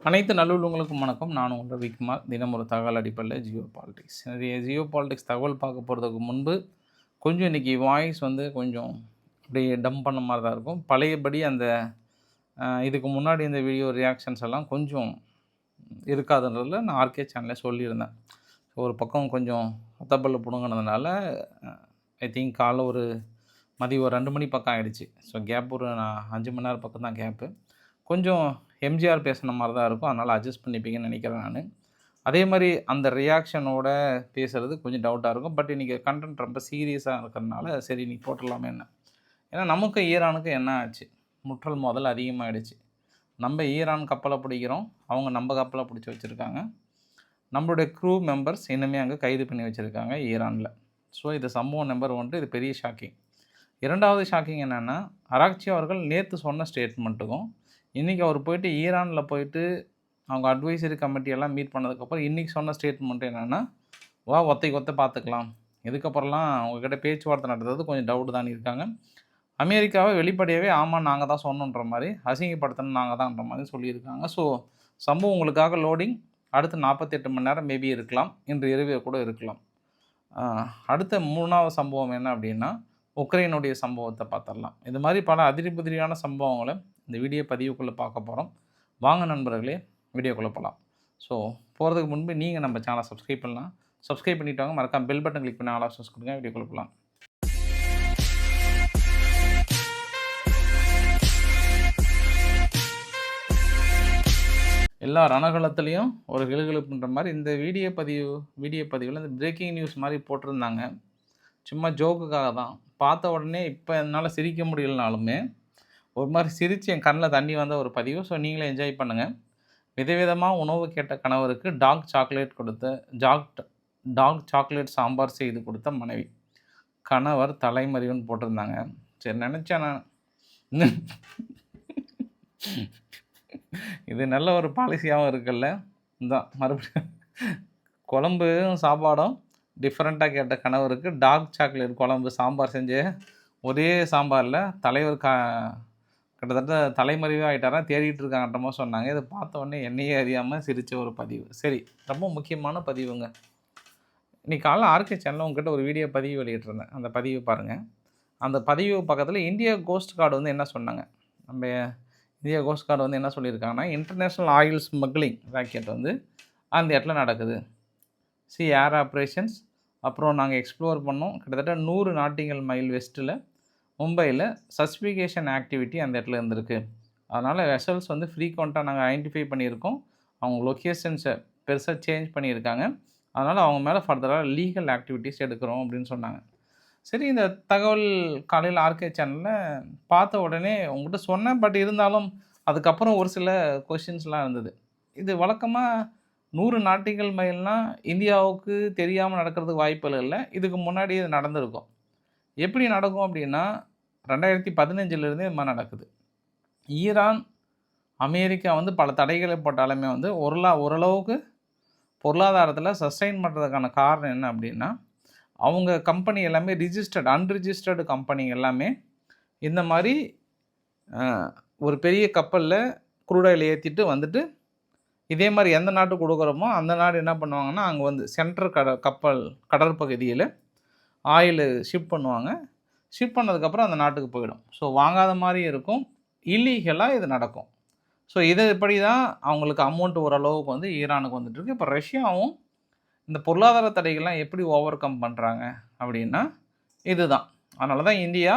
அனைத்து நல்லுள்ளவங்களுக்கும் வணக்கம். நான் உங்கள் ரவிக்குமார். தினம் ஒரு தகவல் அடிப்படையில் ஜியோ பாலிடிக்ஸ். நிறைய ஜியோ பாலிடிக்ஸ் தகவல் பார்க்க போகிறதுக்கு முன்பு கொஞ்சம் இன்றைக்கி வாய்ஸ் கொஞ்சம் அப்படியே டம்ப் பண்ண மாதிரி தான் இருக்கும். பழையபடி அந்த இதுக்கு முன்னாடி இந்த வீடியோ ரியாக்ஷன்ஸ் எல்லாம் கொஞ்சம் இருக்காதுன்றதில் நான் ஆர்கே சேனலில் சொல்லியிருந்தேன். ஒரு பக்கம் கொஞ்சம் ஒத்தப்பல்ல பிடுங்கினதுனால ஐ திங்க் காலைல ஒரு மதியம் ஒரு 2 மணி பக்கம் ஆகிடுச்சு. ஸோ கேப் ஒரு 5 மணி நேரம் பக்கம் தான் கேப்பு. கொஞ்சம் எம்ஜிஆர் பேசுன மாதிரி தான் இருக்கும். அதனால் அட்ஜஸ்ட் பண்ணிப்பீங்கன்னு நினைக்கிறேன் நான். அதே மாதிரி அந்த ரியாக்ஷனோட பேசுகிறது கொஞ்சம் டவுட்டாக இருக்கும். பட் இன்றைக்கி கண்டென்ட் ரொம்ப சீரியஸாக இருக்கிறதுனால சரி நீ போட்டுடலாமே என்ன. ஏன்னா நமக்கு ஈரானுக்கும் என்ன ஆச்சு, முற்றல் மோதல் அதிகமாகிடுச்சு. நம்ம ஈரான் கப்பலை பிடிக்கிறோம், அவங்க நம்ம கப்பலை பிடிச்சி வச்சுருக்காங்க. நம்மளுடைய க்ரூ மெம்பர்ஸ் இன்னுமே அங்கே கைது பண்ணி வச்சுருக்காங்க ஈரானில். ஸோ இது சம்பவம் நம்பர் 1. இது பெரிய ஷாக்கிங். 2வது ஷாக்கிங் என்னென்னா, அராக்சி அவர்கள் நேற்று சொன்ன ஸ்டேட்மெண்ட்டுக்கும் இன்றைக்கி அவர் போயிட்டு ஈரானில் போயிட்டு அவங்க அட்வைசரி கமிட்டியெல்லாம் மீட் பண்ணதுக்கப்புறம் இன்றைக்கி சொன்ன ஸ்டேட்மெண்ட் என்னென்னா, வா ஒத்தைக்கு ஒத்த பார்த்துக்கலாம், இதுக்கப்புறம்லாம் அவங்கக்கிட்ட பேச்சுவார்த்தை நடத்துறது கொஞ்சம் டவுட் தான் இருக்காங்க. அமெரிக்காவை வெளிப்படையாகவே ஆமாம் நாங்கள் தான் சொன்னோன்ற மாதிரி, அசிங்கப்படுத்தணும் நாங்கள் தான்ன்ற மாதிரி சொல்லியிருக்காங்க. ஸோ சம்பவம் உங்களுக்காக லோடிங் அடுத்து 48 மணி நேரம் மேபி இருக்கலாம், இன்று இரவே கூட இருக்கலாம். அடுத்த 3வது சம்பவம் என்ன அப்படின்னா, உக்ரைனுடைய சம்பவத்தை பார்த்துடலாம். இது மாதிரி பல அதிரிபுதிரியான சம்பவங்களை இந்த வீடியோ பதிவுக்குள்ளே பார்க்க போகிறோம். வாங்க நண்பர்களே, வீடியோக்குள்ளே போகலாம். ஸோ போகிறதுக்கு முன்பு நீங்கள் நம்ம சேனலை சப்ஸ்கிரைப் பண்ணலாம். சப்ஸ்கிரைப் பண்ணிவிட்டு வாங்க, மறக்காம பெல் பட்டன் கிளிக் பண்ணி ஆல் ஆப்ஷன்ஸ் கொடுங்க. வீடியோக்குள்ளே போகலாம். எல்லா ரணகளத்துலேயும் ஒரு கிளுகிழுப்புன்ற மாதிரி இந்த வீடியோ பதிவில் இந்த பிரேக்கிங் நியூஸ் மாதிரி போட்டிருந்தாங்க. சும்மா ஜோக்குக்காக தான். பார்த்த உடனே இப்போ என்னால் சிரிக்க முடியலனாலுமே ஒரு மாதிரி சிரித்து என் கண்ணில் தண்ணி வந்த ஒரு பதிவு. ஸோ நீங்களே என்ஜாய் பண்ணுங்கள். விதவிதமாக உணவு கேட்ட கணவருக்கு டாக் சாக்லேட் சாம்பார் செய்து கொடுத்த மனைவி. கணவர் தலைமறைவுன்னு போட்டிருந்தாங்க. சரி நினச்சேன் நான், இது நல்ல ஒரு பாலிசியாகவும் இருக்குல்ல. இதான் மறுபடியும் குழம்பும் சாப்பாடும் டிஃப்ரெண்ட்டாக கேட்ட கணவருக்கு டாக் சாக்லேட் குழம்பு சாம்பார் செஞ்சு ஒரே சாம்பாரில் தலைவர் கிட்டத்தட்ட தலைமறைவாக ஆகிட்டாரா, தேடிட்டு இருக்காங்கன்றமா சொன்னாங்க. இதை பார்த்த உடனே என்னையே அறியாமல் சிரித்த ஒரு பதிவு. சரி, ரொம்ப முக்கியமான பதிவுங்க. இன்றைக்கி காலைல ஆர்கே சேனலில் உங்ககிட்ட ஒரு வீடியோ பதிவு வெளியிட்டிருந்தேன். அந்த பதிவு பாருங்கள். அந்த பதிவு பக்கத்தில் இந்தியா கோஸ்ட் கார்டு என்ன சொன்னாங்க, நம்ம இந்தியா கோஸ்ட் கார்டு என்ன சொல்லியிருக்காங்கன்னா, இன்டர்நேஷ்னல் ஆயில் ஸ்மக்லிங் ராக்கெட் அந்த இடத்துல நடக்குது. ஏர் ஆப்ரேஷன்ஸ் அப்புறம் நாங்கள் எக்ஸ்ப்ளோர் பண்ணோம். கிட்டத்தட்ட 100 நாட்டிகல் மைல் வெஸ்ட்டில் மும்பையில் சஸ்பிகேஷன் ஆக்டிவிட்டி அந்த இடத்துல இருந்திருக்கு. அதனால் வெசல்ஸ் ஃப்ரீக்வெண்ட்டாக நாங்கள் ஐடென்டிஃபை பண்ணியிருக்கோம். அவங்க லொக்கேஷன்ஸை பெருசாக சேஞ்ச் பண்ணியிருக்காங்க. அதனால் அவங்க மேலே ஃபர்தராக லீகல் ஆக்டிவிட்டீஸ் எடுக்கிறோம் அப்படின்னு சொன்னாங்க. சரி, இந்த தகவல் காலையில் ஆர்கே சேனலில் பார்த்த உடனே உங்கள்கிட்ட சொன்னேன். பட் இருந்தாலும் அதுக்கப்புறம் ஒரு சில கொஷின்ஸ்லாம் இருந்தது. இது வழக்கமாக 100 நாட்டிகல் மைல்னால் இந்தியாவுக்கு தெரியாமல் நடக்கிறதுக்கு வாய்ப்புகள் இல்லை. இதுக்கு முன்னாடி இது நடந்திருக்கும். எப்படி நடக்கும் அப்படின்னா, 2015 இது மாதிரி நடக்குது. ஈரான் அமெரிக்கா பல தடைகளை போட்டாலுமே ஓரளவுக்கு பொருளாதாரத்தில் சஸ்டைன் பண்ணுறதுக்கான காரணம் என்ன அப்படின்னா, அவங்க கம்பெனி எல்லாமே அன்ரிஜிஸ்டர்டு கம்பெனி எல்லாமே இந்த மாதிரி ஒரு பெரிய கப்பலில் க்ரூட் ஆயில் ஏற்றிட்டு இதே மாதிரி எந்த நாட்டுக்கு கொடுக்குறோமோ அந்த நாடு என்ன பண்ணுவாங்கன்னா, அங்கே சென்ட்ரல் கடற்பகுதியில் ஆயில் ஷிப் பண்ணுவாங்க. ஷிப் பண்ணதுக்கப்புறம் அந்த நாட்டுக்கு போயிடும். ஸோ வாங்காத மாதிரி இருக்கும், இல்லீகலாக இது நடக்கும். ஸோ இப்படி தான் அவங்களுக்கு அமௌண்ட் ஓரளவுக்கு ஈரானுக்கு வந்துட்டுருக்கு. இப்போ ரஷ்யாவும் இந்த பொருளாதார தடைகள்லாம் எப்படி ஓவர் கம் பண்ணுறாங்க அப்படின்னா இதுதான். அதனால தான் இந்தியா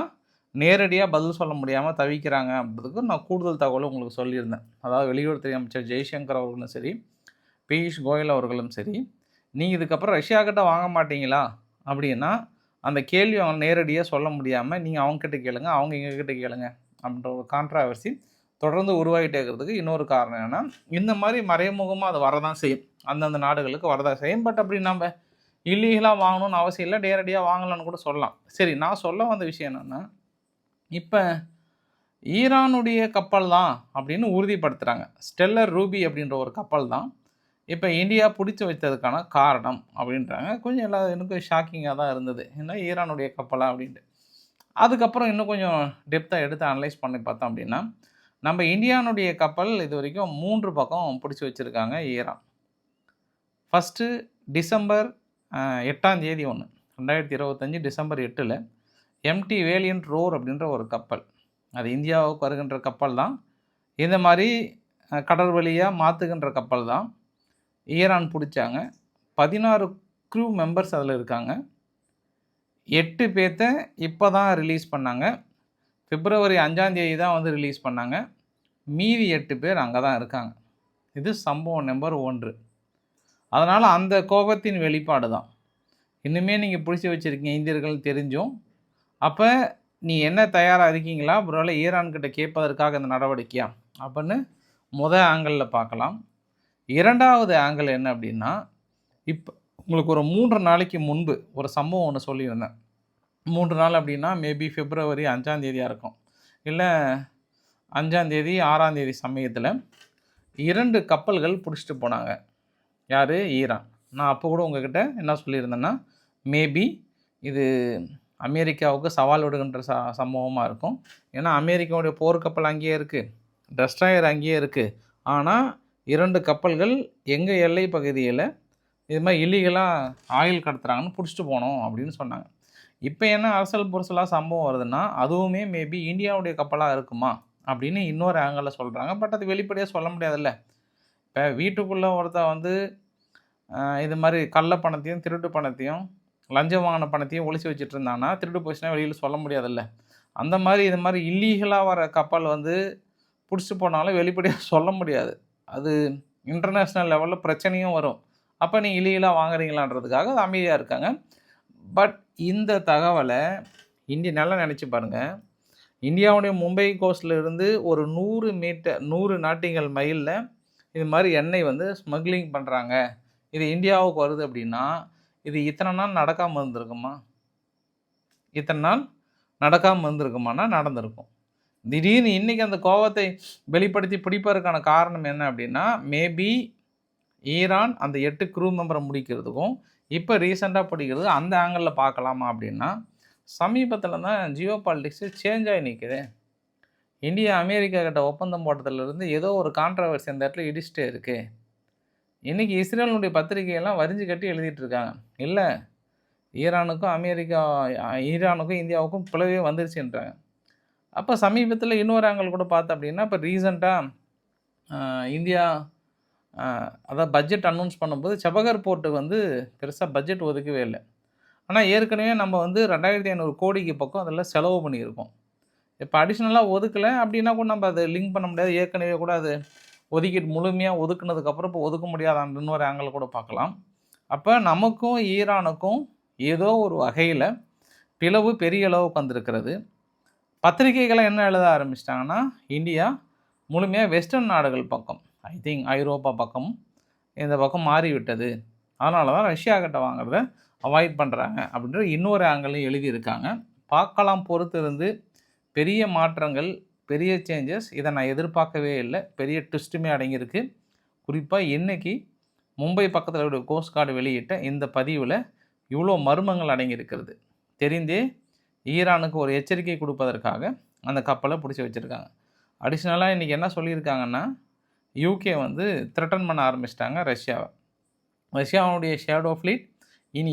நேரடியாக பதில் சொல்ல முடியாமல் தவிக்கிறாங்க அப்படின்றதுக்கு நான் கூடுதல் தகவலும் உங்களுக்கு சொல்லியிருந்தேன். அதாவது வெளியுறவுத்துறை அமைச்சர் ஜெய்சங்கர் அவர்களும் சரி, பியூஷ் கோயல் அவர்களும் சரி, நீங்கள் இதுக்கப்புறம் ரஷ்யா கிட்ட வாங்க மாட்டீங்களா அப்படின்னா அந்த கேள்வி அவங்க நேரடியாக சொல்ல முடியாமல் நீங்கள் அவங்கக்கிட்ட கேளுங்க, அவங்க எங்ககிட்ட கேளுங்க அப்படின்ற ஒரு கான்ட்ராவர்சி தொடர்ந்து உருவாகிட்டே இருக்கிறதுக்கு இன்னொரு காரணம் என்னென்னா, இந்த மாதிரி மறைமுகமாக அது வரதான் செய்யும், அந்தந்த நாடுகளுக்கு வரதான் செய்யும். பட் அப்படி நம்ம இல்லீகலாக வாங்கணும்னு அவசியம் இல்லை, நேரடியாக வாங்கலான்னு கூட சொல்லலாம். சரி, நான் சொல்ல வந்த விஷயம் என்னென்னா, இப்போ ஈரானுடைய கப்பல் தான் அப்படின்னு உறுதிப்படுத்துகிறாங்க. ஸ்டெல்லர் ரூபி அப்படின்ற ஒரு கப்பல் தான் இப்போ இந்தியா பிடிச்சி வைத்ததுக்கான காரணம் அப்படின்றாங்க. கொஞ்சம் எனக்கும் ஷாக்கிங்காக தான் இருந்தது, ஏன்னா ஈரானுடைய கப்பலா அப்படின்ட்டு. அதுக்கப்புறம் இன்னும் கொஞ்சம் டெப்த்தாக எடுத்து அனலைஸ் பண்ணி பார்த்தோம் அப்படின்னா, நம்ம இந்தியானுடைய கப்பல் இது வரைக்கும் 3 பக்கம் பிடிச்சி வச்சுருக்காங்க ஈரான். ஃபஸ்ட்டு டிசம்பர் 8ஆம் தேதி 2025 டிசம்பர் 8ல் எம்டி வேலியன்ட் ரோர் அப்படின்ற ஒரு கப்பல், அது இந்தியாவுக்கு வருகின்ற கப்பல் தான். இந்த மாதிரி கடல் வழியாக மாற்றுகின்ற கப்பல் தான் ஈரான் பிடிச்சாங்க. 16 க்ரூ மெம்பர்ஸ் அதில் இருக்காங்க. 8 பேர்த்த இப்போ தான் ரிலீஸ் பண்ணாங்க. பிப்ரவரி 5ஆம் தேதி தான் வந்து ரிலீஸ் பண்ணாங்க. மீதி 8 பேர் அங்கே தான் இருக்காங்க. இது சம்பவம் நம்பர் 1. அதனால் அந்த கோபத்தின் வெளிப்பாடு தான். இன்னுமே நீங்கள் பிடிச்சி வச்சுருக்கீங்க இந்தியர்கள் தெரிஞ்சும். அப்போ நீ என்ன தயாராக இருக்கீங்களா, ஒருவேளை ஈரான்கிட்ட கேட்பதற்காக இந்த நடவடிக்கையா அப்படின்னு ஆங்கிளில் பார்க்கலாம். 2வது ஆங்கிள் என்ன அப்படின்னா, இப்போ உங்களுக்கு ஒரு 3 நாளைக்கு முன்பு ஒரு சம்பவம் ஒன்று சொல்லியிருந்தேன். 3 நாள் அப்படின்னா மேபி பிப்ரவரி 5ஆம் தேதியாக இருக்கும், இல்லை 5ஆம் தேதி 6ஆம் தேதி சமயத்தில் 2 கப்பல்கள் பிடிச்சிட்டு போனாங்க. யார்? ஈரான். நான் அப்போ கூட உங்ககிட்ட என்ன சொல்லியிருந்தேன்னா, மேபி இது அமெரிக்காவுக்கு சவால் விடுகின்ற சம்பவமாக இருக்கும். ஏன்னா அமெரிக்காவுடைய போர்க்கப்பல் அங்கேயே இருக்குது, டெஸ்ட்ராயர் அங்கேயே இருக்குது. ஆனால் 2 கப்பல்கள் எங்கள் எல்லை பகுதியில் இது மாதிரி இல்லீகலாக ஆயில் கடத்துகிறாங்கன்னு பிடிச்சிட்டு போனோம் அப்படின்னு சொன்னாங்க. இப்போ என்ன அரசல் புரசலாக சம்பவம் வருதுன்னா, அதுவுமே மேபி இந்தியாவுடைய கப்பலாக இருக்குமா அப்படின்னு இன்னொரு ஆங்கிளில் சொல்கிறாங்க. பட் அது வெளிப்படையாக சொல்ல முடியாதுல்ல. இப்போ வீட்டுக்குள்ளே ஒருத்தன் வந்து இது மாதிரி கள்ள பணத்தையும் திருட்டு பணத்தையும் லஞ்சம் வாங்கின பணத்தையும் ஒழிச்சு வச்சுட்டு இருந்தாங்கன்னா, திருட்டு போச்சுன்னா வெளியில் சொல்ல முடியாதுல்ல. அந்த மாதிரி இது மாதிரி இல்லீகலாக வர கப்பல் வந்து பிடிச்சிட்டு போனாலும் வெளிப்படையாக சொல்ல முடியாது. அது இன்டர்நேஷ்னல் லெவலில் பிரச்சனையும் வரும். அப்போ நீங்கள் இல்லீகலாக வாங்குறீங்களான்றதுக்காக அது அமைதியாக இருக்காங்க. பட் இந்த தகவலை நல்லா நினச்சி பாருங்கள். இந்தியாவுடைய மும்பை கோஸ்டில் இருந்து ஒரு 100 நாட்டிகல் மைலில் இது மாதிரி எண்ணெய் வந்து ஸ்மக்லிங் பண்ணுறாங்க, இது இந்தியாவுக்கு வருது அப்படின்னா, இது இத்தனை நாள் நடக்காமல் இருந்திருக்குமா? இத்தனை நாள் நடக்காமல் இருந்திருக்குமானா நடந்திருக்கும். திடீர்னு இன்றைக்கி அந்த கோபத்தை வெளிப்படுத்தி பிடிப்பதற்கான காரணம் என்ன அப்படின்னா, மேபி ஈரான் அந்த 8 க்ரூ மெம்பரை முடிக்கிறதுக்கும் இப்போ ரீசெண்டாக பிடிக்கிறது அந்த ஆங்கிளில் பார்க்கலாமா அப்படின்னா, சமீபத்தில் தான் ஜியோ பாலிட்டிக்ஸு சேஞ்ச் ஆகி நிற்குது. இந்தியா அமெரிக்கா கிட்ட ஒப்பந்தம் போட்டதுலேருந்து ஏதோ ஒரு கான்ட்ரவர்சி அந்த இடத்துல இடிச்சிட்டே இருக்குது. இன்றைக்கி இஸ்ரேலுடைய பத்திரிகையெல்லாம் வரிஞ்சு கட்டி எழுதிட்டு இருக்காங்க, இல்லை ஈரானுக்கும் இந்தியாவுக்கும் பிளவே வந்துருச்சுன்றாங்க. அப்போ சமீபத்தில் இன்னொரு ஆங்கிள் கூட பார்த்தோம் அப்படின்னா, இப்போ ரீசெண்டாக இந்தியா அதாவது பட்ஜெட் அனௌன்ஸ் பண்ணும்போது சபகர் போர்ட்டுக்கு வந்து பெருசாக பட்ஜெட் ஒதுக்கவே இல்லை. ஆனால் ஏற்கனவே நம்ம வந்து 2500 கோடிக்கு பக்கம் அதில் செலவு பண்ணியிருக்கோம். இப்போ அடிஷ்னலாக ஒதுக்கலை அப்படின்னா கூட நம்ம அதை லிங்க் பண்ண முடியாது. ஏற்கனவே கூட அது ஒதுக்கீடு முழுமையாக ஒதுக்குனதுக்கப்புறம் இப்போ ஒதுக்க முடியாதான்னு இன்னொரு ஆங்கிள் கூட பார்க்கலாம். அப்போ நமக்கும் ஈரானுக்கும் ஏதோ ஒரு வகையில் பிளவு பெரிய அளவுக்கு வந்திருக்கிறது. பத்திரிகைகளை என்ன எழுத ஆரம்பிச்சிட்டாங்கன்னா, இந்தியா முழுமையாக வெஸ்டர்ன் நாடுகள் பக்கம், ஐ திங்க் ஐரோப்பா பக்கம் இந்த பக்கம் மாறிவிட்டது, அதனால தான் ரஷ்யா கிட்ட வாங்குறத அவாய்ட் பண்ணுறாங்க அப்படின்ற இன்னொரு ஆங்கிளையும் எழுதியிருக்காங்க. பார்க்கலாம், பொறுத்து இருந்து. பெரிய மாற்றங்கள், பெரிய சேஞ்சஸ் இதை நான் எதிர்பார்க்கவே இல்லை. பெரிய ட்விஸ்ட்டுமே அடங்கியிருக்கு. குறிப்பாக இன்றைக்கி மும்பை பக்கத்தில் உள்ள கோஸ்ட் கார்டு வெளியிட்ட இந்த பதிவில் இவ்வளோ மர்மங்கள் அடங்கியிருக்கிறது. தெரிந்தே ஈரானுக்கு ஒரு எச்சரிக்கை கொடுப்பதற்காக அந்த கப்பலை பிடிச்சி வச்சுருக்காங்க. அடிஷ்னலாக இன்றைக்கி என்ன சொல்லியிருக்காங்கன்னா, யூகே வந்து த்ரெட்டன் பண்ண ஆரம்பிச்சிட்டாங்க ரஷ்யாவை. ரஷ்யாவுடைய ஷேடோ ஃப்ளீட் இனி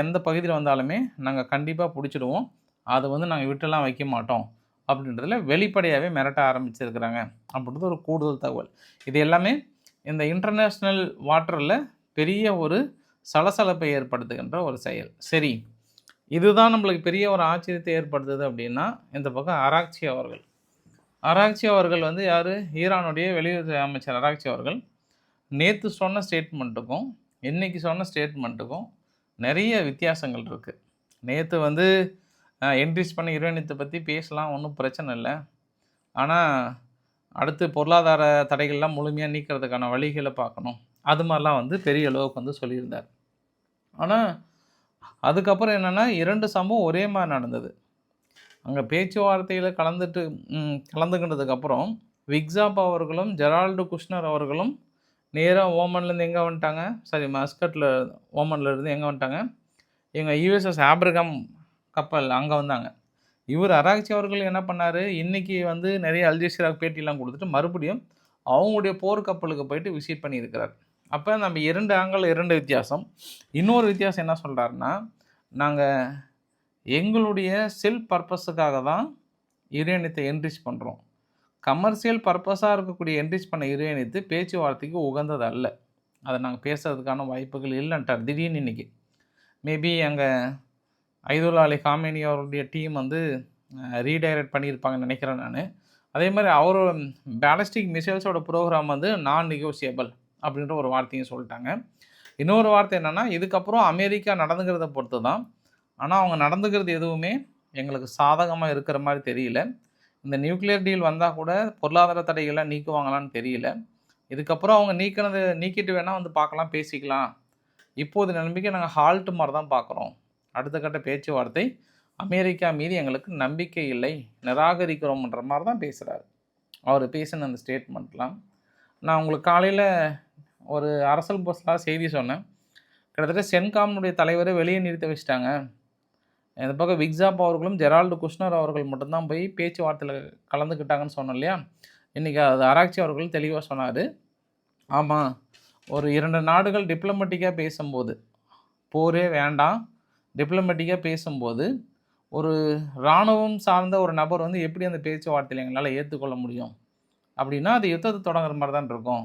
எந்த பகுதியில் வந்தாலுமே நாங்கள் கண்டிப்பாக பிடிச்சிடுவோம், அதை வந்து நாங்கள் விட்டுலாம் வைக்க மாட்டோம் அப்படின்றதுல வெளிப்படையாகவே மிரட்ட ஆரம்பிச்சிருக்கிறாங்க அப்படின்றது ஒரு கூடுதல் தகவல். இது எல்லாமே இந்த இன்டர்நேஷ்னல் வாட்டரில் பெரிய ஒரு சலசலப்பை ஏற்படுத்துகின்ற ஒரு செயல். சரி, இதுதான் நம்மளுக்கு பெரிய ஒரு ஆச்சரியத்தை ஏற்படுத்துது அப்படின்னா, இந்த பக்கம் அராக்சி அவர்கள் வந்து யார்? ஈரானுடைய வெளியுறவு அமைச்சர் அராக்சி அவர்கள் நேற்று சொன்ன ஸ்டேட்மெண்ட்டுக்கும் இன்றைக்கி சொன்ன ஸ்டேட்மெண்ட்டுக்கும் நிறைய வித்தியாசங்கள் இருக்குது. நேற்று வந்து என்ரிச் பண்ண யுரேனியத்தை பற்றி பேசலாம், ஒன்றும் பிரச்சனை இல்லை. ஆனால் அடுத்து பொருளாதார தடைகள்லாம் முழுமையாக நீக்கிறதுக்கான வழிகளை பார்க்கணும், அது மாதிரிலாம் வந்து பெரிய அளவுக்கு வந்து சொல்லியிருந்தார். ஆனால் அதுக்கப்புறம் என்னென்னா, 2 சம்பவம் ஒரே மாதிரி நடந்தது. அங்கே பேச்சுவார்த்தையில் கலந்துக்கிட்டதுக்கப்புறம் விக்ஸாப் அவர்களும் ஜெரால்டு குஷ்னர் அவர்களும் நேராக ஓமன்லேருந்து எங்கே வந்துட்டாங்க, மஸ்கட்டில் ஓமன்லேருந்து எங்கே வந்துட்டாங்க, எங்கள் யூஎஸ்எஸ் ஆப்ரகாம் கப்பல் அங்கே வந்தாங்க. இவர் அராக்சி அவர்கள் என்ன பண்ணார், இன்றைக்கி வந்து நிறைய அல்ஜசீராவுக்கு பேட்டிலாம் கொடுத்துட்டு மறுபடியும் அவங்களுடைய போர்க்கப்பலுக்கு போயிட்டு விசிட் பண்ணியிருக்கிறார். அப்போ நம்ம 2 ஆங்கிள் 2 வித்தியாசம். இன்னொரு வித்தியாசம் என்ன சொல்கிறாருன்னா, நாங்கள் எங்களுடைய செல்ஃப் பர்பஸுக்காக தான் யுரேனியத்தை என்ரிச் பண்ணுறோம். கமர்ஷியல் பர்பஸாக இருக்கக்கூடிய என்ரிச் பண்ண யுரேனியத்து பேச்சுவார்த்தைக்கு உகந்தது அல்ல. அதை நாங்கள் பேசுகிறதுக்கான வாய்ப்புகள் இல்லைன்ட்டார் திடீர்னு இன்றைக்கி. மேபி அங்கே ஐதுல்லா அலி காமேனி அவருடைய டீம் வந்து ரீடைரக்ட் பண்ணியிருப்பாங்கன்னு நினைக்கிறேன் நான். அதே மாதிரி அவர் பேலஸ்டிக் மிசைல்ஸோட ப்ரோக்ராம் வந்து நான் நெகோசியபிள் அப்படின்ற ஒரு வார்த்தையும் சொல்லிட்டாங்க. இன்னொரு வார்த்தை என்னென்னா, இதுக்கப்புறம் அமெரிக்கா நடந்துக்கிறத பொறுத்து தான். ஆனால் அவங்க நடந்துக்கிறது எதுவுமே எங்களுக்கு சாதகமாக இருக்கிற மாதிரி தெரியல. இந்த நியூக்ளியர் டீல் வந்தால் கூட பொருளாதார தடைகள்லாம் நீக்குவாங்களான்னு தெரியல. இதுக்கப்புறம் அவங்க நீக்கிட்டு வேணால் வந்து பார்க்கலாம், பேசிக்கலாம். இப்போது நிலைமைக்கு நாங்கள் ஹால்ட்டு மாதிரி தான் பார்க்குறோம். அடுத்த கட்ட பேச்சுவார்த்தை அமெரிக்கா மீது எங்களுக்கு நம்பிக்கை இல்லை, நிராகரிக்கிறோம்ன்ற மாதிரி தான் பேசுகிறாரு. அவர் பேசின அந்த ஸ்டேட்மெண்ட்லாம் நான் உங்களுக்கு காலையில் ஒரு அரசல் போஸ்டில் செய்தி சொன்னேன். கிட்டத்தட்ட சென்காம்னுடைய தலைவரை வெளியே நிறுத்த வச்சுட்டாங்க. இந்த பக்கம் விக்ஸாப் அவர்களும் ஜெரால்டு குஷ்னர் அவர்கள் மட்டும்தான் போய் பேச்சுவார்த்தையில் கலந்துக்கிட்டாங்கன்னு சொன்னோம் இல்லையா. இன்றைக்கி அது அராக்சி அவர்கள் தெளிவாக சொன்னார். ஆமாம், ஒரு 2 நாடுகள் டிப்ளமேட்டிக்காக பேசும்போது, போரே வேண்டாம், டிப்ளமேட்டிக்காக பேசும்போது ஒரு இராணுவம் சார்ந்த ஒரு நபர் வந்து எப்படி அந்த பேச்சுவார்த்தையில் எங்களால் ஏற்றுக்கொள்ள முடியும் அப்படின்னா, அது யுத்தத்தை தொடங்குற மாதிரி தான் இருக்கும்.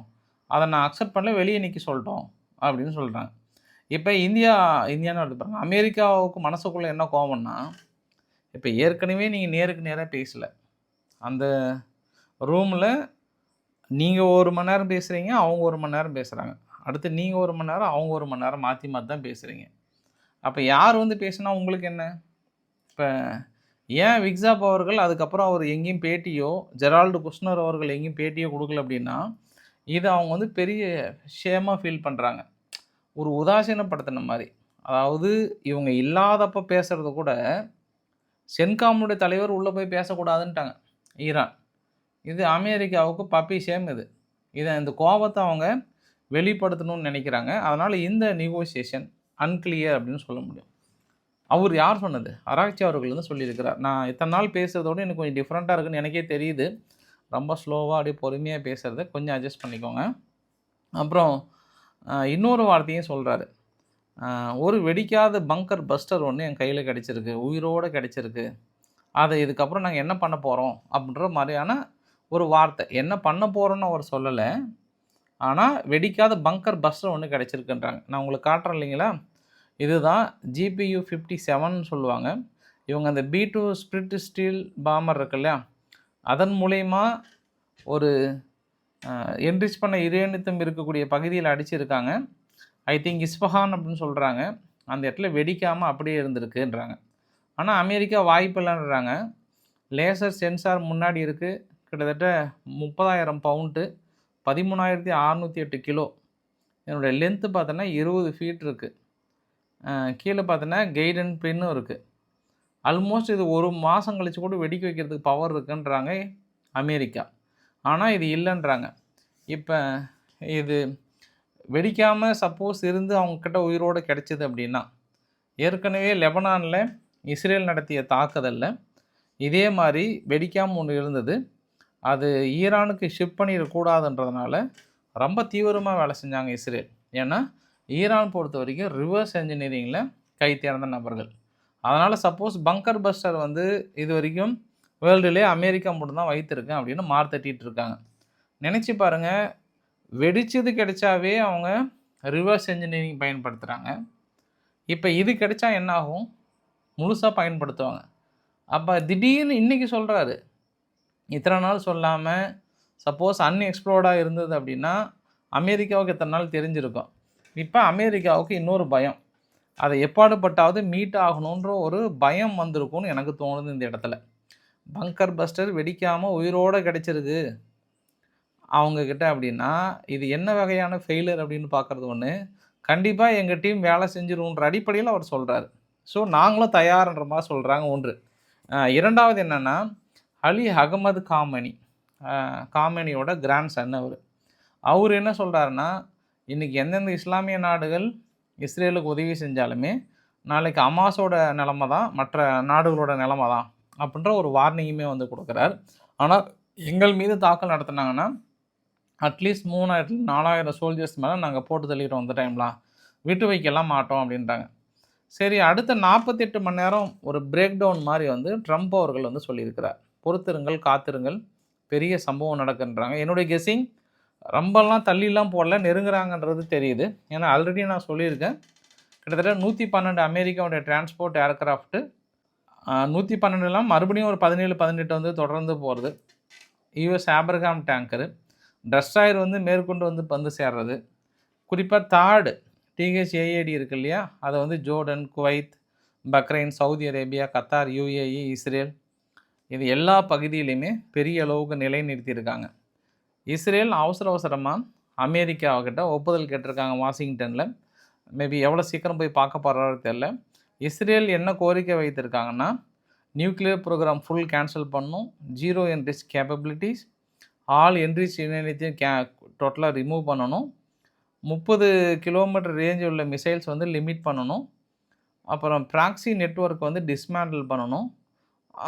அதை நான் அக்செப்ட் பண்ணல, வெளியே நிற்க சொல்லிட்டோம் அப்படின்னு சொல்கிறாங்க. இப்போ இந்தியான்னு வருது பாருங்க. அமெரிக்காவுக்கு மனசுக்குள்ளே என்ன கோவம்னா, இப்போ ஏற்கனவே நீங்கள் நேருக்கு நேராக பேசலை. அந்த ரூமில் நீங்கள் 1 மணி நேரம் பேசுகிறீங்க, அவங்க 1 மணி நேரம் பேசுகிறாங்க. அடுத்து நீங்கள் 1 மணி நேரம், அவங்க 1 மணி நேரம் மாற்றி மாற்றி தான் பேசுகிறீங்க. அப்போ யார் வந்து பேசுனா உங்களுக்கு என்ன? இப்போ ஏன் விக்ஸாப் அவர்கள் அதுக்கப்புறம் அவர் எங்கேயும் பேட்டியோ, ஜெரால்டு குஷ்னர் அவர்கள் எங்கேயும் பேட்டியோ கொடுக்கல அப்படின்னா, இதை அவங்க வந்து பெரிய ஷேமாக ஃபீல் பண்ணுறாங்க. ஒரு உதாசீனப்படுத்தின மாதிரி. அதாவது இவங்க இல்லாதப்போ பேசுகிறத கூட சென்காமுடைய தலைவர் உள்ளே போய் பேசக்கூடாதுன்ட்டாங்க ஈரான். இது அமெரிக்காவுக்கு பப்பி ஷேம் இது. இந்த கோபத்தை அவங்க வெளிப்படுத்தணும்னு நினைக்கிறாங்க. அதனால் இந்த நெகோசியேஷன் அன்கிளியர் அப்படின்னு சொல்ல முடியும். அவர் யார் சொன்னது? அராக்சி அவர்கள் வந்து சொல்லியிருக்கிறார். நான் இத்தனை நாள் பேசுகிறதோடு எனக்கு கொஞ்சம் டிஃப்ரெண்ட்டாக இருக்குன்னு எனக்கே தெரியுது. ரொம்ப ஸ்லோவாக அப்படியே பொறுமையாக பேசுகிறத கொஞ்சம் அட்ஜஸ்ட் பண்ணிக்கோங்க. அப்புறம் இன்னொரு வார்த்தையும் சொல்கிறாரு. ஒரு வெடிக்காத பங்கர் பஸ்டர் ஒன்று என் கையில் கிடச்சிருக்கு, உயிரோடு கிடச்சிருக்கு. அதை இதுக்கப்புறம் நாங்கள் என்ன பண்ண போகிறோம் அப்படின்ற மாதிரியான ஒரு வார்த்தை. என்ன பண்ண போகிறோன்னு அவர் சொல்லலை. ஆனால் வெடிக்காத பங்கர் பஸ்டர் ஒன்று கிடச்சிருக்குன்றாங்க. நான் உங்களுக்கு காட்டுறேன் இல்லைங்களா. இதுதான் GPU 57 சொல்லுவாங்க. இவங்க அந்த B2 ஸ்பிரிட் ஸ்டீல் பாமர் இருக்கு இல்லையா, அதன் மூலயமா ஒரு என்ரிச் பண்ண யுரேனியம் இருக்கக்கூடிய பகுதியில் அடிச்சிருக்காங்க. ஐ திங்க் இஸ்பஹான் அப்படின்னு சொல்கிறாங்க. அந்த இடத்துல வெடிக்காமல் அப்படியே இருந்திருக்குன்றாங்க. ஆனால் அமெரிக்கா வாய்ப்பு இல்லைன்றாங்க. லேசர் சென்சார் முன்னாடி இருக்குது. கிட்டத்தட்ட 30,000 பவுண்டு, 13,608 கிலோ. என்னுடைய லென்த்து பார்த்தோன்னா 20 ஃபீட் இருக்குது. கீழே பார்த்தோன்னா கைடன் பின்னும் இருக்குது. ஆல்மோஸ்ட் இது 1 மாதம் கழித்து கூட வெடிக்க வைக்கிறதுக்கு பவர் இருக்குன்றாங்க அமெரிக்கா. ஆனால் இது இல்லைன்றாங்க. இப்போ இது வெடிக்காமல் சப்போஸ் இருந்து அவங்கக்கிட்ட உயிரோடு கிடச்சிது அப்படின்னா, ஏற்கனவே லெபனானில் இஸ்ரேல் நடத்திய தாக்குதலில் இதே மாதிரி வெடிக்காமல் ஒன்று இருந்தது. அது ஈரானுக்கு ஷிப் பண்ணிடக்கூடாதுன்றதுனால ரொம்ப தீவிரமாக வேலை செஞ்சாங்க இஸ்ரேல். ஏன்னா ஈரான் பொறுத்த வரைக்கும் ரிவர்ஸ் என்ஜினியரிங்கில் கை தேர்ந்த நபர்கள். அதனால் சப்போஸ் பங்கர் பஸ்டர் வந்து இது வரைக்கும் வேர்ல்டுலே அமெரிக்கா மட்டும்தான் வைத்திருக்கேன் அப்படின்னு மார்த்தட்டிகிட்டு இருக்காங்க. நினச்சி பாருங்கள், வெடிச்சது கிடைச்சாவே அவங்க ரிவர்ஸ் என்ஜினியரிங் பயன்படுத்துகிறாங்க. இப்போ இது கிடைச்சா என்ன ஆகும்? முழுசாக பயன்படுத்துவாங்க. அப்போ திடீர்னு இன்றைக்கி சொல்கிறாரு. இத்தனை நாள் சொல்லாமல் சப்போஸ் அன்எக்ஸ்ப்ளோர்டாக இருந்தது அப்படின்னா அமெரிக்காவுக்கு இத்தனை நாள் தெரிஞ்சிருக்கும். இப்போ அமெரிக்காவுக்கு இன்னொரு பயம், அதை எப்பாடுபட்டாவது மீட் ஆகணுன்ற ஒரு பயம் வந்திருக்கும்னு எனக்கு தோணுது. இந்த இடத்துல பங்கர் பஸ்டர் வெடிக்காமல் உயிரோடு கிடச்சிருக்கு அவங்கக்கிட்ட அப்படின்னா இது என்ன வகையான ஃபெயிலியர் அப்படின்னு பார்க்குறது ஒன்று. கண்டிப்பாக எங்கள் டீம் வேலை செஞ்சிருன்ற அடிப்படையில் அவர் சொல்கிறாரு. ஸோ நாங்களும் தயார்ன்ற மாதிரி சொல்கிறாங்க ஒன்று. இரண்டாவது என்னென்னா, அலி அகமது காமேனியோட கிராண்ட் சன் அவர் என்ன சொல்கிறாருன்னா, இன்றைக்கி எந்தெந்த இஸ்லாமிய நாடுகள் இஸ்ரேலுக்கு உதவி செஞ்சாலுமே நாளைக்கு ஹமாஸோட நிலமை தான் மற்ற நாடுகளோட நிலமை தான் அப்படின்ற ஒரு வார்னிங்குமே வந்து கொடுக்குறார். ஆனால் எங்கள் மீது தாக்கல் நடத்துனாங்கன்னா அட்லீஸ்ட் 3000 4000 சோல்ஜர்ஸ் மேலே நாங்கள் போட்டு தள்ளிடுறோம் அந்த டைம்லாம், விட்டு வைக்கலாம் மாட்டோம் அப்படின்றாங்க. சரி, அடுத்த 48 மணி நேரம் ஒரு பிரேக் டவுன் மாதிரி வந்து ட்ரம்ப் அவர்கள் வந்து சொல்லியிருக்கிறார். பொறுத்திருங்கள், காத்திருங்கள், பெரிய சம்பவம் நடக்குன்றாங்க. என்னுடைய கெஸ்ஸிங் ரொம்பலாம் தள்ளிலாம் போடல, நெருங்குறாங்கன்றது தெரியுது. ஏன்னா ஆல்ரெடி நான் சொல்லியிருக்கேன், கிட்டத்தட்ட 112 அமெரிக்காவுடைய டிரான்ஸ்போர்ட் ஏர்க்ராஃப்ட்டு 112 மறுபடியும் ஒரு 17, 18 வந்து தொடர்ந்து போகிறது. யுஎஸ் ஆப்ரகாம் டேங்கரு டஸ்ட்ராயர் வந்து மேற்கொண்டு வந்து சேர்றது. குறிப்பாக தார்டு டிஹெச்ஏஏடி இருக்குது இல்லையா, அதை வந்து Jordan, Kuwait, Bahrain, Saudi Arabia, Qatar, UAE, Israel, இது எல்லா பகுதியிலையுமே பெரிய அளவுக்கு நிலைநிறுத்தியிருக்காங்க. இஸ்ரேல் அவசரமாக அமெரிக்காவுக்கிட்ட ஒப்புதல் கேட்டிருக்காங்க வாஷிங்டனில். மேபி எவ்வளோ சீக்கிரம் போய் பார்க்க போகிறாரு தெரில. இஸ்ரேல் என்ன கோரிக்கை வைத்திருக்காங்கன்னா, நியூக்ளியர் ப்ரோக்ராம் ஃபுல் கேன்சல் பண்ணணும், 0 என்ரிச் கேப்பபிலிட்டிஸ், ஆல் என்ரிச் யுரேனியத்தையும் டோட்டலாக ரிமூவ் பண்ணணும், 30 கிலோமீட்டர் ரேஞ்ச் உள்ள மிசைல்ஸ் வந்து லிமிட் பண்ணணும், அப்புறம் ப்ராக்ஸி நெட்வொர்க் வந்து டிஸ்மேண்டில் பண்ணணும்,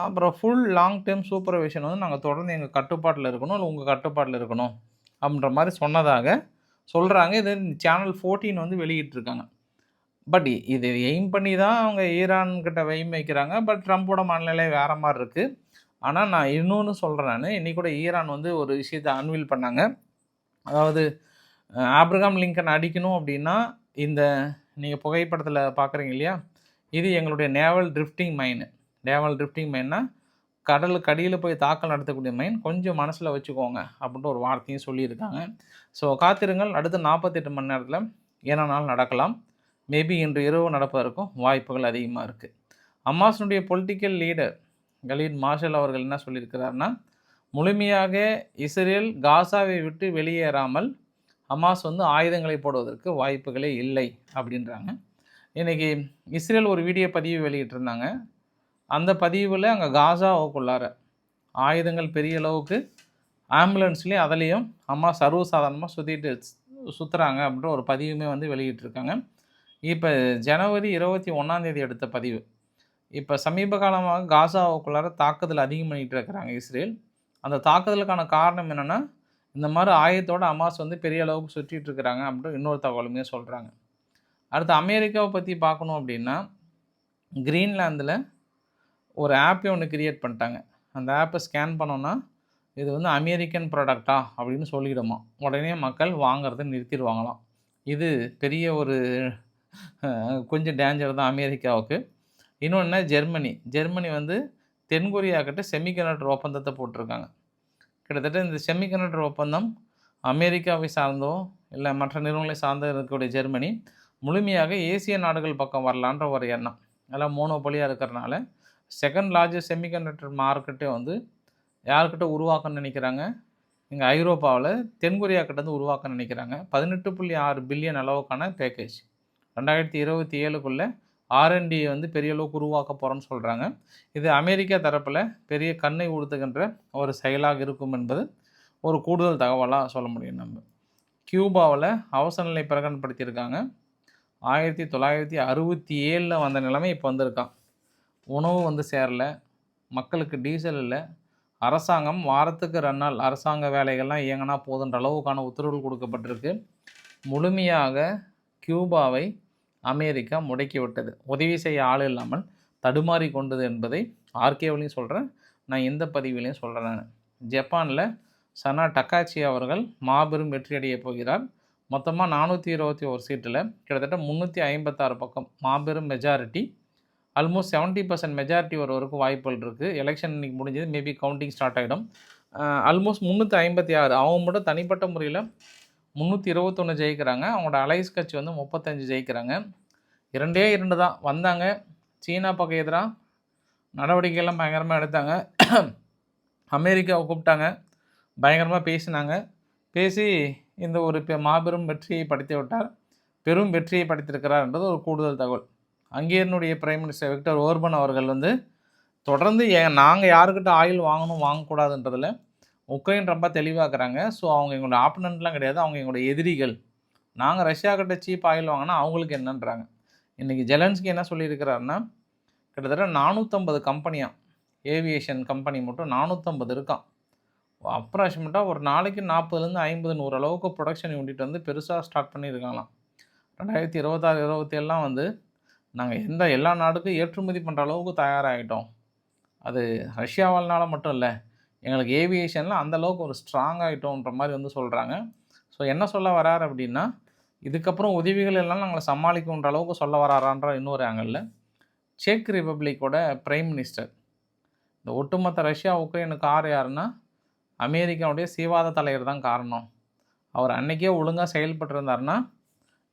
அப்புறம் ஃபுல் லாங் டேர்ம் சூப்பர்வைஷன் வந்து நாங்கள் தொடர்ந்து எங்கள் கட்டுப்பாட்டில் இருக்கணும், இல்லை உங்கள் கட்டுப்பாட்டில் இருக்கணும் அப்படின்ற மாதிரி சொன்னதாக சொல்கிறாங்க. இது சேனல் 14 வந்து வெளியிட்டிருக்காங்க. பட் இது எய்ம் பண்ணி தான் அவங்க ஈரான்கிட்ட வைக்கிறாங்க. பட் ட்ரம்ப்போட மனநிலை வேறு மாதிரி இருக்குது. ஆனால் நான் இன்னொன்று சொல்கிறேன், நான் இன்றைக்கி கூட ஈரான் வந்து ஒரு விஷயத்தை அன்வீல் பண்ணாங்க. அதாவது ஆப்ரகாம் லிங்கன் அடிக்கணும் அப்படின்னா, இந்த நீங்கள் புகைப்படத்தில் பார்க்குறீங்க இல்லையா, இது எங்களுடைய நேவல் ட்ரிஃப்டிங் மைனு. நேவல் ட்ரிஃப்டிங் மைன்னா கடலுக்கு அடியில் போய் தாக்கல் நடத்தக்கூடிய மைன், கொஞ்சம் மனசில் வச்சுக்கோங்க அப்படின்ட்டு ஒரு வார்த்தையும் சொல்லியிருக்காங்க. ஸோ காத்திருங்கள், அடுத்த 48 மணி நேரத்தில் ஏனானாலும் நடக்கலாம். மேபி இன்று இரவு நடப்பதற்கும் வாய்ப்புகள் அதிகமாக இருக்குது. ஹமாஸினுடைய பொலிட்டிக்கல் லீடர் கலீத் மார்ஷல் அவர்கள் என்ன சொல்லியிருக்கிறார்னா, முழுமையாக இஸ்ரேல் காசாவை விட்டு வெளியேறாமல் ஹமாஸ் வந்து ஆயுதங்களை போடுவதற்கு வாய்ப்புகளே இல்லை அப்படின்றாங்க. இன்றைக்கி இஸ்ரேல் ஒரு வீடியோ பதிவு வெளியிட்டிருந்தாங்க. அந்த பதிவில் அங்கே காசாவுக்குள்ளார ஆயுதங்கள் பெரிய அளவுக்கு ஆம்புலன்ஸ்லேயும் அதுலேயும் அம்மா சர்வசாதாரணமாக சுற்றுறாங்க அப்படின்ற ஒரு பதிவுமே வந்து வெளியிட்டிருக்காங்க. இப்போ ஜனவரி 21 எடுத்த பதிவு. இப்போ சமீப காலமாக காசாவுக்குள்ளார தாக்குதல் அதிகம் பண்ணிகிட்டு இருக்கிறாங்க இஸ்ரேல். அந்த தாக்குதலுக்கான காரணம் என்னென்னா, இந்த மாதிரி ஆயுதத்தோட ஹமாஸ் வந்து பெரிய அளவுக்கு சுற்றிட்டு இருக்கிறாங்க அப்படின்ற இன்னொரு தகவலுமே சொல்கிறாங்க. அடுத்து அமெரிக்காவை பற்றி பார்க்கணும் அப்படின்னா, கிரீன்லாந்தில் ஒரு ஆப்பே ஒன்று கிரியேட் பண்ணிட்டாங்க. அந்த ஆப்பை ஸ்கேன் பண்ணோன்னா இது வந்து அமெரிக்கன் ப்ராடக்டா அப்படின்னு சொல்லிவிடுமா. உடனே மக்கள் வாங்கிறத நிறுத்திடுவாங்களாம். இது பெரிய ஒரு கொஞ்சம் டேஞ்சர் தான் அமெரிக்காவுக்கு. இன்னொன்று ஜெர்மனி வந்து தென்கொரியாக்கிட்ட செமிகண்டக்டர் ஒப்பந்தத்தை போட்டிருக்காங்க. கிட்டத்தட்ட இந்த செமிகண்டக்டர் ஒப்பந்தம் அமெரிக்காவை சார்ந்தோ இல்லை மற்ற நிறுவனங்களை சார்ந்தோ இருக்கக்கூடிய ஜெர்மனி முழுமையாக ஏசிய நாடுகள் பக்கம் வரலான்ற ஒரு எண்ணம். அதெல்லாம் மோனோபொலியாக இருக்கிறனால செகண்ட் லார்ஜஸ்ட் செமிகண்டக்டர் மார்க்கெட்டே வந்து யார்கிட்ட உருவாக்கணும்னு நினைக்கிறாங்க, இங்கே ஐரோப்பாவில் தென்கொரியாக்கிட்டேருந்து உருவாக்க நினைக்கிறாங்க. 18.6 பில்லியன் அளவுக்கான பேக்கேஜ் 2027க்குள்ளே R&D வந்து பெரிய அளவுக்கு உருவாக்க போகிறோன்னு சொல்கிறாங்க. இது அமெரிக்கா தரப்பில் பெரிய கண்ணை உறுத்துகின்ற ஒரு செயலாக இருக்கும் என்பது ஒரு கூடுதல் தகவலாக சொல்ல முடியும். நம்ம கியூபாவில் அவசர நிலை பிரகடனப்படுத்தியிருக்காங்க. 1967 வந்த நிலைமை இப்போ வந்திருக்கான். உணவு வந்து சேரலை, மக்களுக்கு டீசல் இல்லை, அரசாங்கம் வாரத்துக்கு 2 நாள் அரசாங்க வேலைகள்லாம் இயங்கினா போதுன்ற அளவுக்கான உத்தரவுகள் கொடுக்கப்பட்டிருக்கு. முழுமையாக கியூபாவை அமெரிக்கா முடக்கி விட்டது. உதவி செய்ய ஆள் இல்லாமல் தடுமாறி கொண்டது என்பதை ஆர்கேவிலையும் சொல்கிறேன், நான் இந்த பதிவிலையும் சொல்கிறேன். நான் ஜப்பானில் சனா டக்காச்சி அவர்கள் மாபெரும் வெற்றியடைய போகிறார். மொத்தமாக 421 சீட்டில் கிட்டத்தட்ட 356 பக்கம் மாபெரும் மெஜாரிட்டி, ஆல்மோஸ்ட் 70% மெஜாரிட்டி வருவதற்கு வாய்ப்புகள் இருக்குது. எலெக்ஷன் இன்றைக்கி முடிஞ்சது, மேபி கவுண்டிங் ஸ்டார்ட் ஆகிடும். ஆல்மோஸ்ட் 356 அவங்க மட்டும் தனிப்பட்ட முறையில் 321 ஜெயிக்கிறாங்க. அவங்களோட அலைஸ் கட்சி வந்து 35 ஜெயிக்கிறாங்க. 2 தான் வந்தாங்க. சீனா பக்கம் எதிராக நடவடிக்கைகள்லாம் பயங்கரமாக எடுத்தாங்க. அமெரிக்காவை கூப்பிட்டாங்க, பயங்கரமாக பேசினாங்க. பேசி இந்த ஒரு மாபெரும் வெற்றியை படைத்து விட்டார், பெரும் வெற்றியை படைத்திருக்கிறார் என்றது ஒரு கூடுதல் தகவல். ஹங்கேரியனுடைய பிரைம் மினிஸ்டர் விக்டர் ஓர்பன் அவர்கள் வந்து தொடர்ந்து நாங்கள் யாருக்கிட்ட ஆயில் வாங்கணும் வாங்கக்கூடாதுன்றதில் உக்ரைன் ரொம்ப தெளிவாக்குறாங்க. ஸோ அவங்க எங்களோட ஆப்பனண்ட்லாம் கிடையாது, அவங்க எங்களோட எதிரிகள். நாங்கள் ரஷ்யாக்கிட்ட சீப் ஆயில் வாங்கினா அவங்களுக்கு என்னன்றாங்க. இன்றைக்கி ஜெலன்ஸ்கி என்ன சொல்லியிருக்கிறாருன்னா, கிட்டத்தட்ட 450 கம்பெனியாக ஏவியேஷன் கம்பெனி மட்டும் 450 இருக்கான். அப்ராக்சிமேட்டாக ஒரு நாளைக்கு 40லேருந்து 50 100 அளவுக்கு ப்ரொடக்ஷன் யூனிட் வந்து பெருசாக ஸ்டார்ட் பண்ணியிருக்காங்களாம். 2026, 27லாம் வந்து நாங்கள் எல்லா நாடுக்கும் ஏற்றுமதி பண்ணுற அளவுக்கு தயாராகிட்டோம். அது ரஷ்யாவால்னால மட்டும் இல்லை, எங்களுக்கு ஏவியேஷனில் அந்த அளவுக்கு ஒரு ஸ்ட்ராங் ஆகிட்டோன்ற மாதிரி வந்து சொல்கிறாங்க. ஸோ என்ன சொல்ல வரார் அப்படின்னா, இதுக்கப்புறம் உதவிகள் எல்லாம் நாங்களை சமாளிக்குன்ற அளவுக்கு சொல்ல வராரான்ற இன்னொரு ஆங்கிளில், செக் ரிப்பப்ளிக்கோட பிரைம் மினிஸ்டர், இந்த ஒட்டுமொத்த ரஷ்யா உக்ரைனுக்கு யாருன்னா அமெரிக்காவுடைய சீவாத தலைவர் தான் காரணம். அவர் அன்றைக்கே ஒழுங்காக செயல்பட்டிருந்தாருன்னா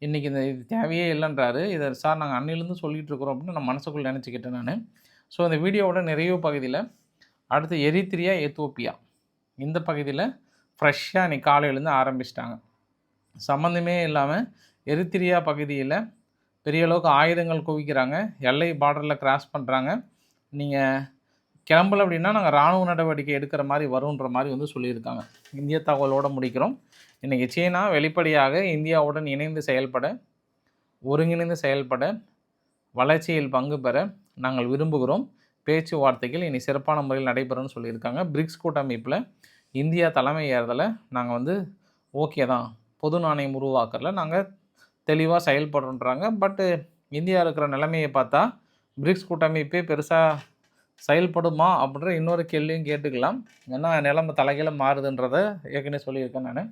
இன்றைக்கி இது தேவையே இல்லைன்றாரு. இதை சார் நாங்கள் அன்னையிலேருந்து சொல்லிகிட்டு இருக்கிறோம் அப்படின்னு நான் மனசுக்குள்ளே நினச்சிக்கிட்டேன் நான். ஸோ இந்த வீடியோவோட நிறைவு பகுதியில் அடுத்து எரித்திரியா, எத்தோப்பியா இந்த பகுதியில் ஃப்ரெஷ்ஷாக இன்றைக்கி காலையிலேருந்து ஆரம்பிச்சிட்டாங்க. சம்மந்தமே இல்லாமல் எரித்திரியா பகுதியில் பெரிய அளவுக்கு ஆயுதங்கள் குவிக்கிறாங்க, எல்லை பார்டரில் கிராஸ் பண்ணுறாங்க. நீங்கள் கிளம்பல அப்படின்னா நாங்கள் இராணுவ நடவடிக்கை எடுக்கிற மாதிரி வருன்ற மாதிரி வந்து சொல்லியிருக்காங்க. இந்திய தகவலோடு முடிக்கிறோம். இன்றைக்கி சீனா வெளிப்படையாக இந்தியாவுடன் இணைந்து செயல்பட, ஒருங்கிணைந்து செயல்பட, வளர்ச்சியில் பங்கு பெற நாங்கள் விரும்புகிறோம். பேச்சுவார்த்தைகள் இனி சிறப்பான முறையில் நடைபெறும்னு சொல்லியிருக்காங்க. பிரிக்ஸ் கூட்டமைப்பில் இந்தியா தலைமை ஏறுதலை நாங்கள் வந்து ஓகே தான், பொது நாணயம் உருவாக்கல நாங்கள் தெளிவாக செயல்படுறோன்றாங்க. பட்டு இந்தியா இருக்கிற நிலைமையை பார்த்தா பிரிக்ஸ் கூட்டமைப்பே பெருசாக செயல்படுமா அப்படின்ற இன்னொரு கேள்வியும் கேட்டுக்கலாம். ஏன்னா நிலைமை தலைகீழ மாறுதுன்றதை ஏற்கனவே சொல்லியிருக்கேன் நான்.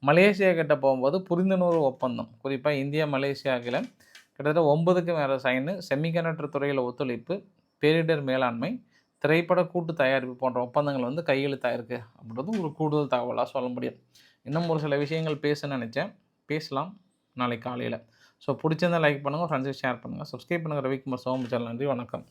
மலேசியா கிட்ட போகும்போது புரிந்துணர்வு ஒப்பந்தம், குறிப்பாக இந்தியா மலேசியாவில் கிட்டத்தட்ட 9க்கு மேலே சைனு, செமிகண்டக்டர் துறையில் ஒத்துழைப்பு, பேரிடர் மேலாண்மை, திரைப்பட கூட்டு தயாரிப்பு போன்ற ஒப்பந்தங்கள் வந்து கையெழுத்தாயிருக்கு அப்படின்றது ஒரு கூடுதல் தகவலாக சொல்ல முடியும். இன்னும் ஒரு சில விஷயங்கள் பேச நினச்சேன், பேசலாம் நாளைக்கு காலையில். ஸோ பிடிச்சிருந்தால் லைக் பண்ணுங்கள், ஃப்ரெண்ட்ஸுக்கு ஷேர் பண்ணுங்கள், சப்ஸ்கிரைப் பண்ணுங்கள். ரவிக்குமார் சோமு சேனல். நன்றி, வணக்கம்.